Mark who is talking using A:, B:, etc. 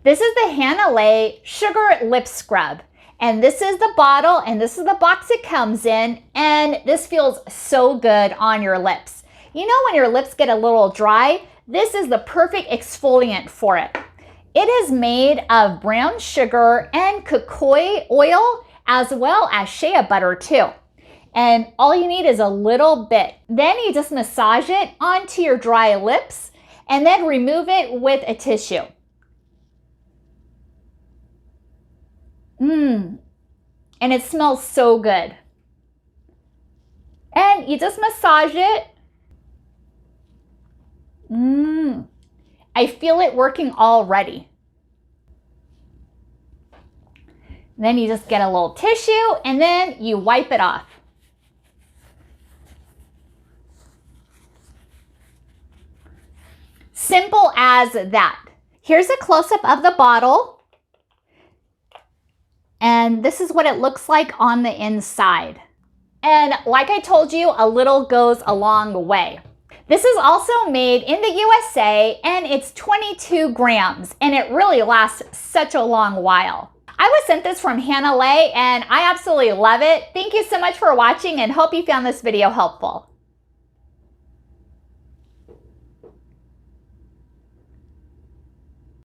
A: This is the Hawaiian Sugar Lip Scrub. And this is the bottle and this is the box it comes in. And this feels so good on your lips. You know when your lips get a little dry, this is the perfect exfoliant for it. It is made of brown sugar and kukui oil as well as shea butter too. And all you need is a little bit. Then you just massage it onto your dry lips and then remove it with a tissue. And it smells so good. And you just massage it. I feel it working already. Then you just get a little tissue and then you wipe it off. Simple as that. Here's a close-up of the bottle. And this is what it looks like on the inside. And like I told you, a little goes a long way. This is also made in the USA and it's 22 grams and it really lasts such a long while. I was sent this from Hannah Lay and I absolutely love it. Thank you so much for watching and hope you found this video helpful.